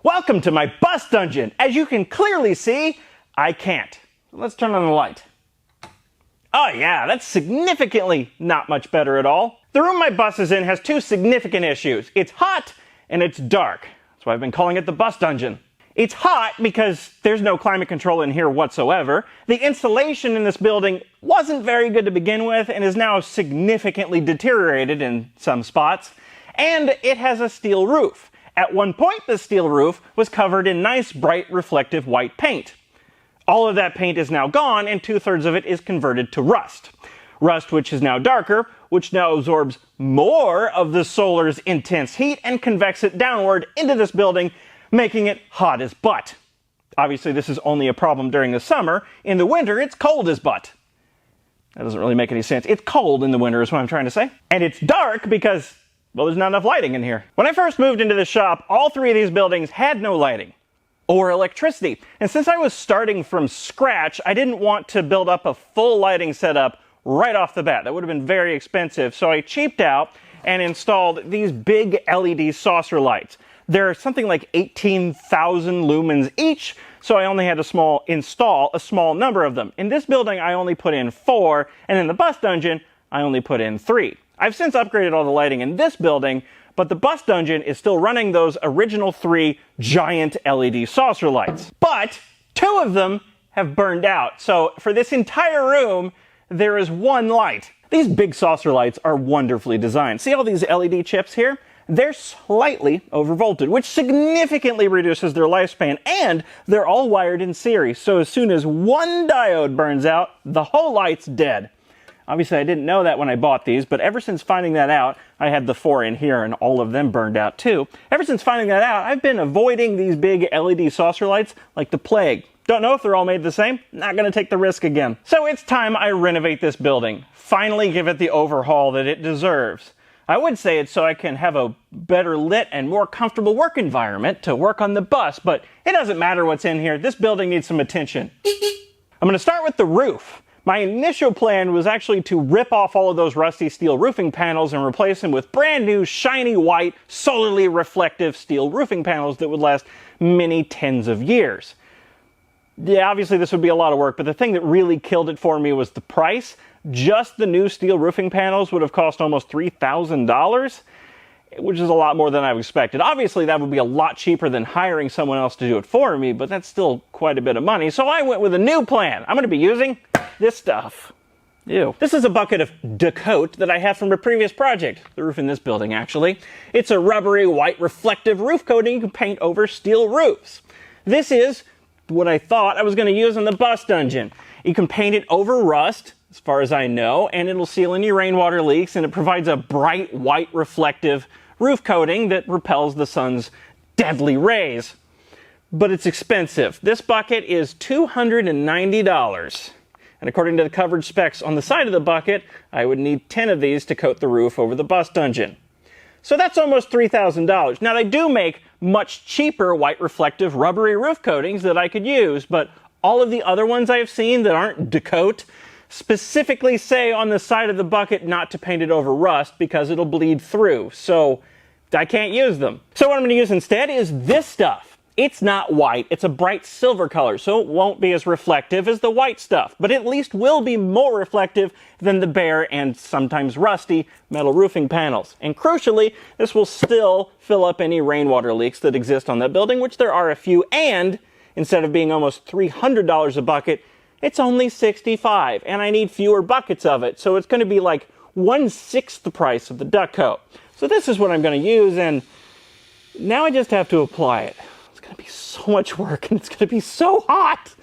Welcome to my bus dungeon. As you can clearly see, I can't. Let's turn on the light. Oh yeah, that's significantly not much better at all. The room my bus is in has two significant issues. It's hot and it's dark. That's why I've been calling it the bus dungeon. It's hot because there's no climate control in here whatsoever. The insulation in this building wasn't very good to begin with and is now significantly deteriorated in some spots. And it has a steel roof. At one point, the steel roof was covered in nice, bright, reflective white paint. All of that paint is now gone, and 2/3 of it is converted to rust. Rust which is now darker, which now absorbs more of the solar's intense heat and convects it downward into this building, making it hot as butt. Obviously, this is only a problem during the summer. In the winter, it's cold as butt. That doesn't really make any sense. It's cold in the winter is what I'm trying to say. And it's dark because, well, there's not enough lighting in here. When I first moved into the shop, all three of these buildings had no lighting or electricity. And since I was starting from scratch, I didn't want to build up a full lighting setup right off the bat. That would have been very expensive. So I cheaped out and installed these big LED saucer lights. They're something like 18,000 lumens each, so I only had to install a small number of them. In this building, I only put in 4, and in the bus dungeon, I only put in 3. I've since upgraded all the lighting in this building, but the bus dungeon is still running those original 3 giant LED saucer lights. But 2 of them have burned out, so for this entire room, there is 1 light. These big saucer lights are wonderfully designed. See all these LED chips here? They're slightly overvolted, which significantly reduces their lifespan, and they're all wired in series, so as soon as 1 diode burns out, the whole light's dead. Obviously, I didn't know that when I bought these, but ever since finding that out, I had the 4 in here and all of them burned out too. Ever since finding that out, I've been avoiding these big LED saucer lights like the plague. Don't know if they're all made the same. Not gonna take the risk again. So it's time I renovate this building. Finally give it the overhaul that it deserves. I would say it's so I can have a better lit and more comfortable work environment to work on the bus, but it doesn't matter what's in here. This building needs some attention. I'm gonna start with the roof. My initial plan was actually to rip off all of those rusty steel roofing panels and replace them with brand new, shiny white, solarly reflective steel roofing panels that would last many tens of years. Yeah, obviously this would be a lot of work, but the thing that really killed it for me was the price. Just the new steel roofing panels would have cost almost $3,000, which is a lot more than I expected. Obviously, that would be a lot cheaper than hiring someone else to do it for me, but that's still quite a bit of money. So I went with a new plan. I'm going to be using this stuff. Ew. This is a bucket of Decoat that I have from a previous project. The roof in this building, actually. It's a rubbery, white, reflective roof coating you can paint over steel roofs. This is what I thought I was going to use in the bus dungeon. You can paint it over rust, as far as I know, and it'll seal any rainwater leaks, and it provides a bright, white, reflective roof coating that repels the sun's deadly rays. But it's expensive. This bucket is $290. And according to the coverage specs on the side of the bucket, I would need 10 of these to coat the roof over the bus dungeon. So that's almost $3,000. Now, they do make much cheaper white reflective rubbery roof coatings that I could use, but all of the other ones I've seen that aren't Decoat specifically say on the side of the bucket not to paint it over rust because it'll bleed through, so I can't use them. So what I'm going to use instead is this stuff. It's not white, it's a bright silver color, so it won't be as reflective as the white stuff, but at least will be more reflective than the bare and sometimes rusty metal roofing panels. And crucially, this will still fill up any rainwater leaks that exist on that building, which there are a few, and instead of being almost $300 a bucket, it's only $65, and I need fewer buckets of it, so it's going to be like 1/6 the price of the duck coat. So this is what I'm going to use, and now I just have to apply it. It's going to be so much work, and it's going to be so hot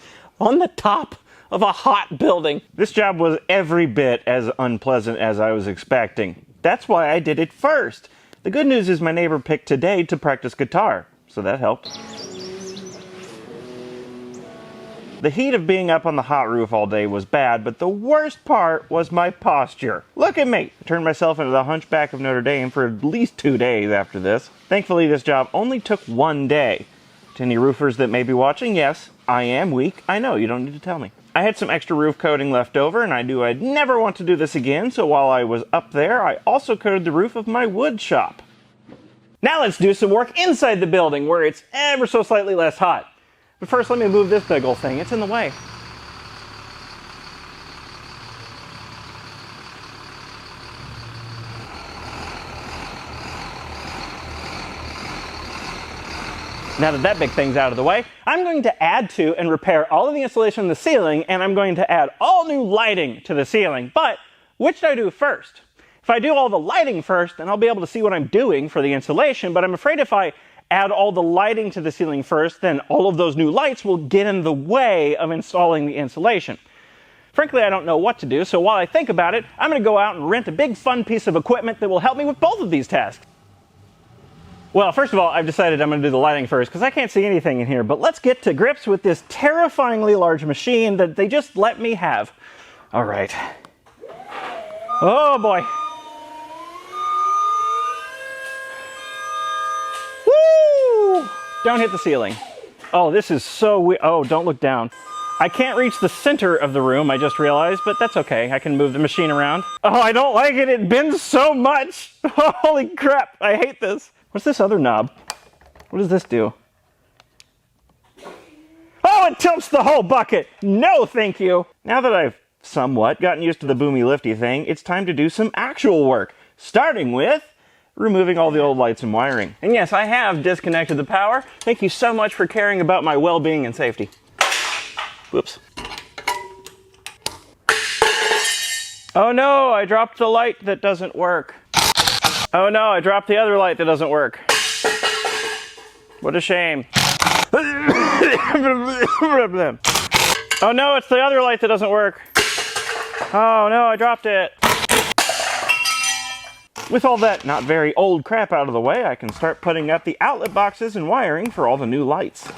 on the top of a hot building. This job was every bit as unpleasant as I was expecting. That's why I did it first. The good news is my neighbor picked today to practice guitar, so that helped. The heat of being up on the hot roof all day was bad, but the worst part was my posture. Look at me! I turned myself into the Hunchback of Notre Dame for at least 2 days after this. Thankfully, this job only took 1 day. To any roofers that may be watching, yes, I am weak. I know, you don't need to tell me. I had some extra roof coating left over, and I knew I'd never want to do this again, so while I was up there, I also coated the roof of my wood shop. Now let's do some work inside the building where it's ever so slightly less hot. But first let me move this big old thing, it's in the way. Now that that big thing's out of the way, I'm going to add to and repair all of the insulation in the ceiling, and I'm going to add all new lighting to the ceiling. But which do I do first? If I do all the lighting first, then I'll be able to see what I'm doing for the insulation, but I'm afraid if I add all the lighting to the ceiling first, then all of those new lights will get in the way of installing the insulation. Frankly, I don't know what to do, so while I think about it, I'm going to go out and rent a big fun piece of equipment that will help me with both of these tasks. Well, first of all, I've decided I'm going to do the lighting first because I can't see anything in here, but let's get to grips with this terrifyingly large machine that they just let me have. All right. Oh boy. Woo! Don't hit the ceiling. Oh, this is so weird. Oh, don't look down. I can't reach the center of the room, I just realized, but that's okay. I can move the machine around. Oh, I don't like it. It bends so much. Holy crap. I hate this. What's this other knob? What does this do? Oh, it tilts the whole bucket. No, thank you. Now that I've somewhat gotten used to the boomy lifty thing, it's time to do some actual work, starting with removing all the old lights and wiring. And yes, I have disconnected the power. Thank you so much for caring about my well-being and safety. Whoops. Oh no, I dropped the light that doesn't work. Oh no, I dropped the other light that doesn't work. What a shame. Oh no, it's the other light that doesn't work. Oh no, I dropped it. With all that not very old crap out of the way, I can start putting up the outlet boxes and wiring for all the new lights.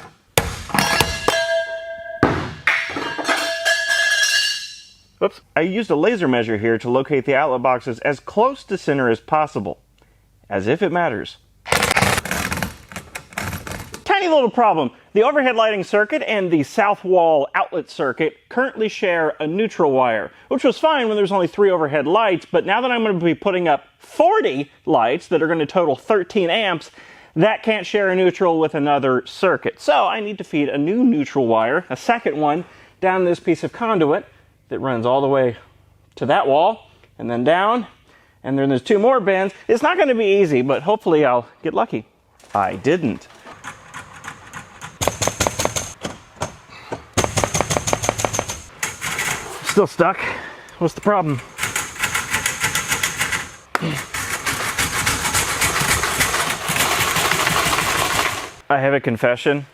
Oops. I used a laser measure here to locate the outlet boxes as close to center as possible. As if it matters. Tiny little problem. The overhead lighting circuit and the south wall outlet circuit currently share a neutral wire, which was fine when there's only 3 overhead lights, but now that I'm going to be putting up 40 lights that are going to total 13 amps, that can't share a neutral with another circuit. So I need to feed a new neutral wire, a second one, down this piece of conduit that runs all the way to that wall, and then down, and then there's 2 more bends. It's not going to be easy, but hopefully I'll get lucky. I didn't. Still stuck. What's the problem? I have a confession.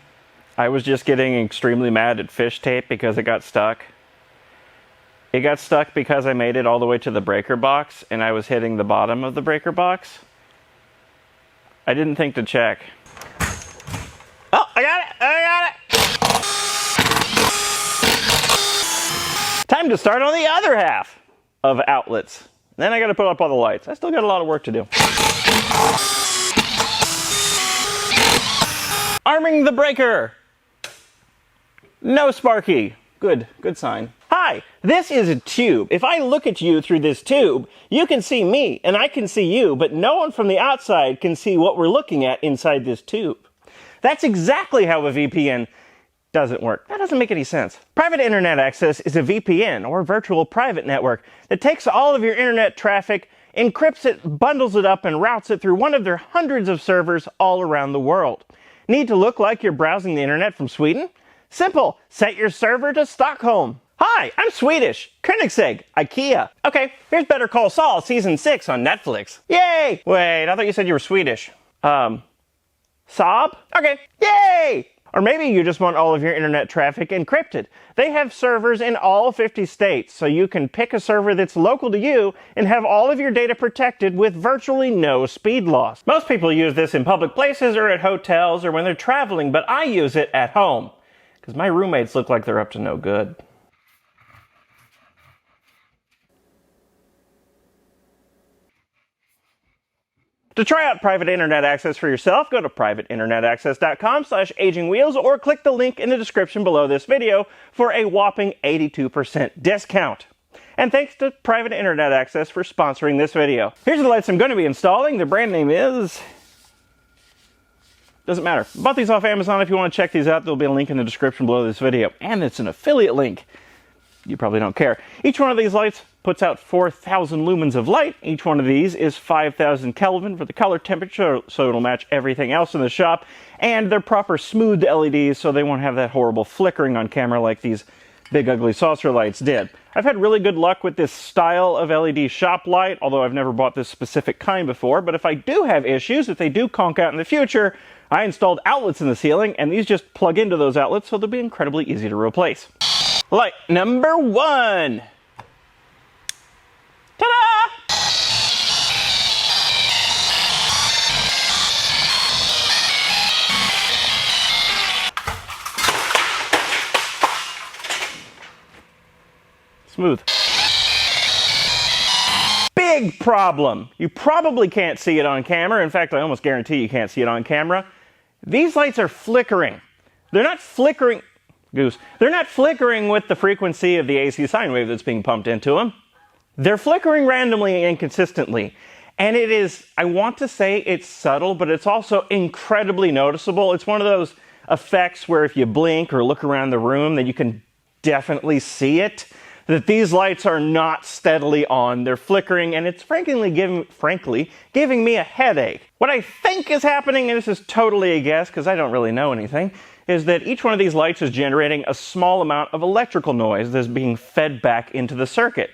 I was just getting extremely mad at fish tape because it got stuck. It got stuck because I made it all the way to the breaker box and I was hitting the bottom of the breaker box. I didn't think to check. Oh, I got it! I got it! Time to start on the other half of outlets. Then I got to put up all the lights. I still got a lot of work to do. Arming the breaker. No Sparky. Good sign. Hi, this is a tube. If I look at you through this tube, you can see me and I can see you, but no one from the outside can see what we're looking at inside this tube. That's exactly how a VPN doesn't work. That doesn't make any sense. Private internet access is a VPN, or virtual private network, that takes all of your internet traffic, encrypts it, bundles it up, and routes it through one of their hundreds of servers all around the world. Need to look like you're browsing the internet from Sweden? Simple. Set your server to Stockholm. Hi, I'm Swedish. Koenigsegg, IKEA. Okay, here's Better Call Saul Season 6 on Netflix. Yay! Wait, I thought you said you were Swedish. Saab? Okay, yay! Or maybe you just want all of your internet traffic encrypted. They have servers in all 50 states, so you can pick a server that's local to you and have all of your data protected with virtually no speed loss. Most people use this in public places or at hotels or when they're traveling, but I use it at home because my roommates look like they're up to no good. To try out private internet access for yourself, go to privateinternetaccess.com/agingwheels or click the link in the description below this video for a whopping 82% discount. And thanks to Private Internet Access for sponsoring this video. Here's the lights I'm going to be installing. The brand name is Doesn't matter. Bought these off Amazon. If you want to check these out, there'll be a link in the description below this video. And it's an affiliate link. You probably don't care. Each one of these lights puts out 4,000 lumens of light. Each one of these is 5,000 Kelvin for the color temperature, so it'll match everything else in the shop. And they're proper smooth LEDs, so they won't have that horrible flickering on camera like these big ugly saucer lights did. I've had really good luck with this style of LED shop light, although I've never bought this specific kind before. But if I do have issues, if they do conk out in the future, I installed outlets in the ceiling, and these just plug into those outlets, so they'll be incredibly easy to replace. Light number 1. Ta-da! Smooth. Big problem. You probably can't see it on camera. In fact, I almost guarantee you can't see it on camera. These lights are flickering. They're not flickering... They're not flickering with the frequency of the AC sine wave that's being pumped into them. They're flickering randomly and inconsistently. And it is, I want to say it's subtle, but it's also incredibly noticeable. It's one of those effects where if you blink or look around the room, then you can definitely see it. That these lights are not steadily on. They're flickering, and it's frankly giving me a headache. What I think is happening, and this is totally a guess because I don't really know anything, is that each one of these lights is generating a small amount of electrical noise that's being fed back into the circuit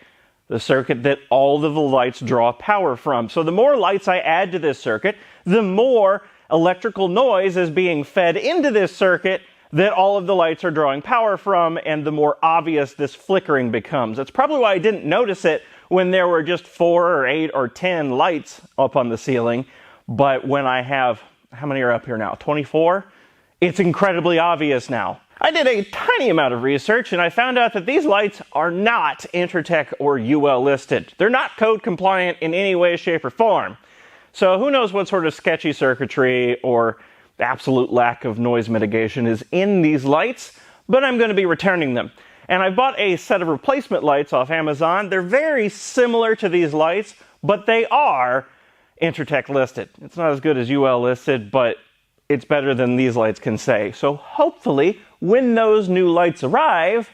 that all of the lights draw power from. So the more lights I add to this circuit, the more electrical noise is being fed into this circuit that all of the lights are drawing power from, and the more obvious this flickering becomes. That's probably why I didn't notice it when there were just 4 or 8 or 10 lights up on the ceiling, but when I have, how many are up here now, 24? It's incredibly obvious now. I did a tiny amount of research, and I found out that these lights are not Intertech or UL listed. They're not code compliant in any way, shape, or form. So who knows what sort of sketchy circuitry or absolute lack of noise mitigation is in these lights, but I'm going to be returning them. And I bought a set of replacement lights off Amazon. They're very similar to these lights, but they are Intertech listed. It's not as good as UL listed, but it's better than these lights can say. So hopefully, when those new lights arrive,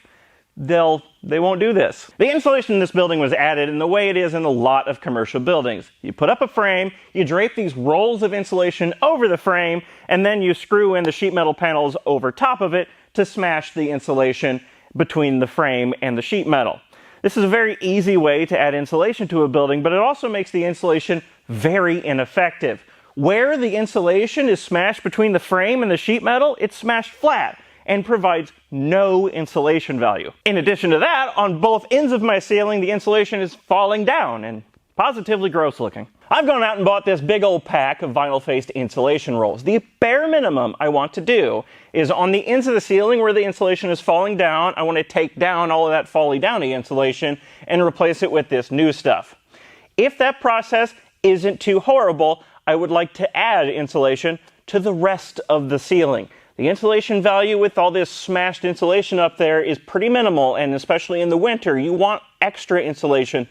they won't do this. The insulation in this building was added in the way it is in a lot of commercial buildings. You put up a frame, you drape these rolls of insulation over the frame, and then you screw in the sheet metal panels over top of it to smash the insulation between the frame and the sheet metal. This is a very easy way to add insulation to a building, but it also makes the insulation very ineffective. Where the insulation is smashed between the frame and the sheet metal, it's smashed flat and provides no insulation value. In addition to that, on both ends of my ceiling, the insulation is falling down and positively gross looking. I've gone out and bought this big old pack of vinyl-faced insulation rolls. The bare minimum I want to do is on the ends of the ceiling where the insulation is falling down, I want to take down all of that falling downy insulation and replace it with this new stuff. If that process isn't too horrible, I would like to add insulation to the rest of the ceiling. The insulation value with all this smashed insulation up there is pretty minimal, and especially in the winter, you want extra insulation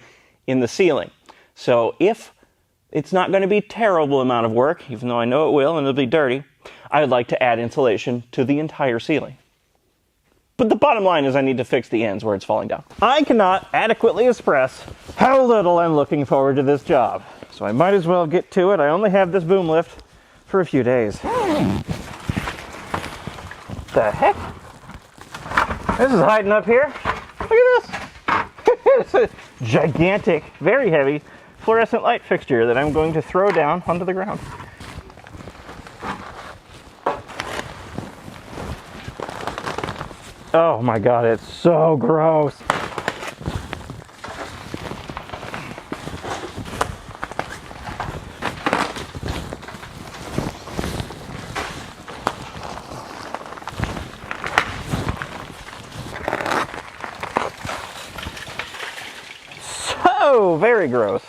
in the ceiling. So if it's not going to be a terrible amount of work, even though I know it will and it'll be dirty, I would like to add insulation to the entire ceiling. But the bottom line is I need to fix the ends where it's falling down. I cannot adequately express how little I'm looking forward to this job. So I might as well get to it. I only have this boom lift for a few days. The heck? This is hiding up here. Look at this. It's a gigantic, very heavy fluorescent light fixture that I'm going to throw down onto the ground. Oh my God, it's so gross. So very gross.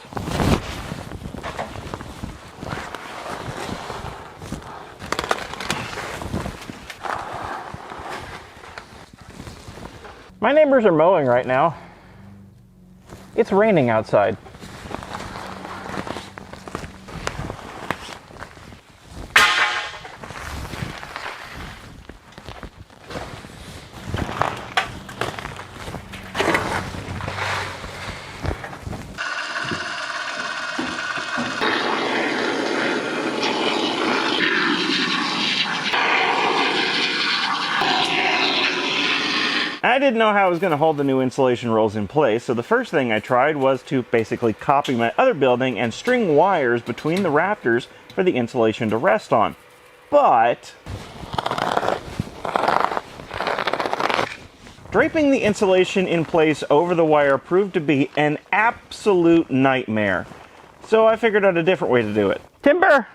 My neighbors are mowing right now. It's raining outside. I didn't know how I was going to hold the new insulation rolls in place, so the first thing I tried was to basically copy my other building and string wires between the rafters for the insulation to rest on. But draping the insulation in place over the wire proved to be an absolute nightmare. So I figured out a different way to do it. Timber!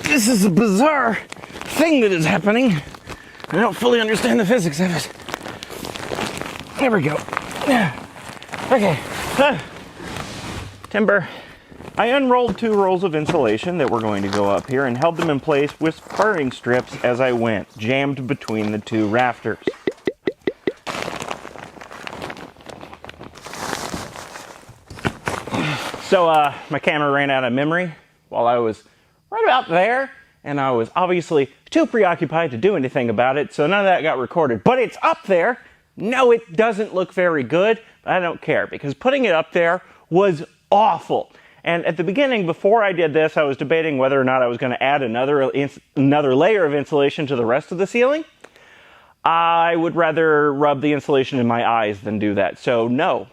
This is a bizarre thing that is happening. I don't fully understand the physics of it. There we go. Okay. Timber. I unrolled 2 rolls of insulation that were going to go up here and held them in place with spurring strips as I went, jammed between the 2 rafters. So my camera ran out of memory while I was right about there, and I was obviously too preoccupied to do anything about it, so none of that got recorded. But it's up there. No, it doesn't look very good, but I don't care, because putting it up there was awful. And at the beginning, before I did this, I was debating whether or not I was going to add another layer of insulation to the rest of the ceiling. I would rather rub the insulation in my eyes than do that, so no.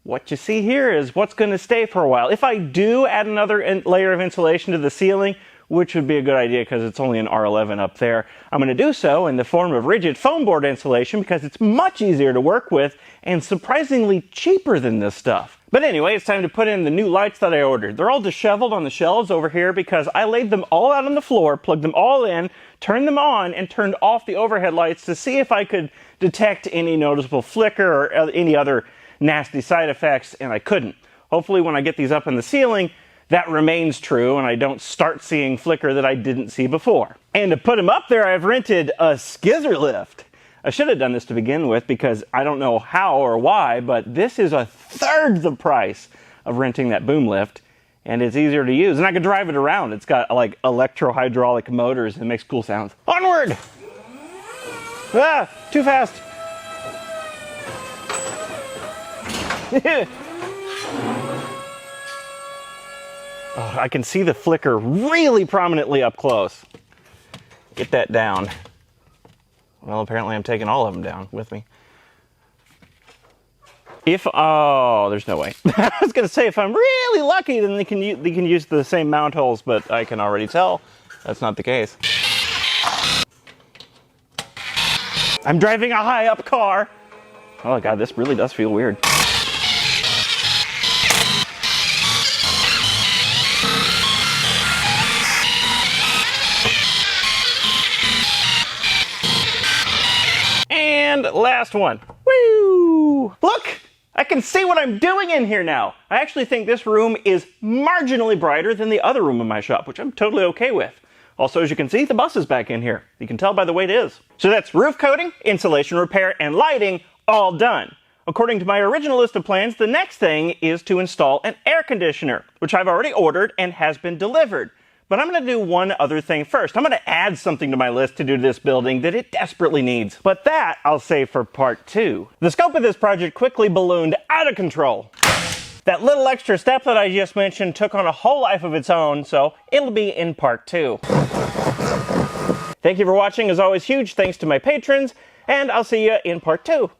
What you see here is what's going to stay for a while. If I do add another layer of insulation to the ceiling, which would be a good idea because it's only an R11 up there, I'm going to do so in the form of rigid foam board insulation because it's much easier to work with and surprisingly cheaper than this stuff. But anyway, it's time to put in the new lights that I ordered. They're all disheveled on the shelves over here because I laid them all out on the floor, plugged them all in, turned them on, and turned off the overhead lights to see if I could detect any noticeable flicker or any other nasty side effects, and I couldn't. Hopefully when I get these up in the ceiling, that remains true and I don't start seeing flicker that I didn't see before. And to put them up there, I've rented a skizzer lift. I should have done this to begin with because I don't know how or why, but this is 1/3 the price of renting that boom lift, and it's easier to use. And I can drive it around. It's got like electro-hydraulic motors and makes cool sounds. Onward! Ah, too fast. Oh, I can see the flicker really prominently up close. Get that down. Well, apparently I'm taking all of them down with me. Oh, there's no way. I was going to say, if I'm really lucky, then they can use the same mount holes, but I can already tell that's not the case. I'm driving a high-up car. Oh, God, this really does feel weird. And last one. Woo! Look! I can see what I'm doing in here now. I actually think this room is marginally brighter than the other room in my shop, which I'm totally okay with. Also, as you can see, the bus is back in here. You can tell by the way it is. So that's roof coating, insulation repair, and lighting all done. According to my original list of plans, the next thing is to install an air conditioner, which I've already ordered and has been delivered. But I'm going to do one other thing first. I'm going to add something to my list to do to this building that it desperately needs. But that I'll save for part 2. The scope of this project quickly ballooned out of control. That little extra step that I just mentioned took on a whole life of its own, so it'll be in part 2. Thank you for watching. As always, huge thanks to my patrons, and I'll see you in part 2.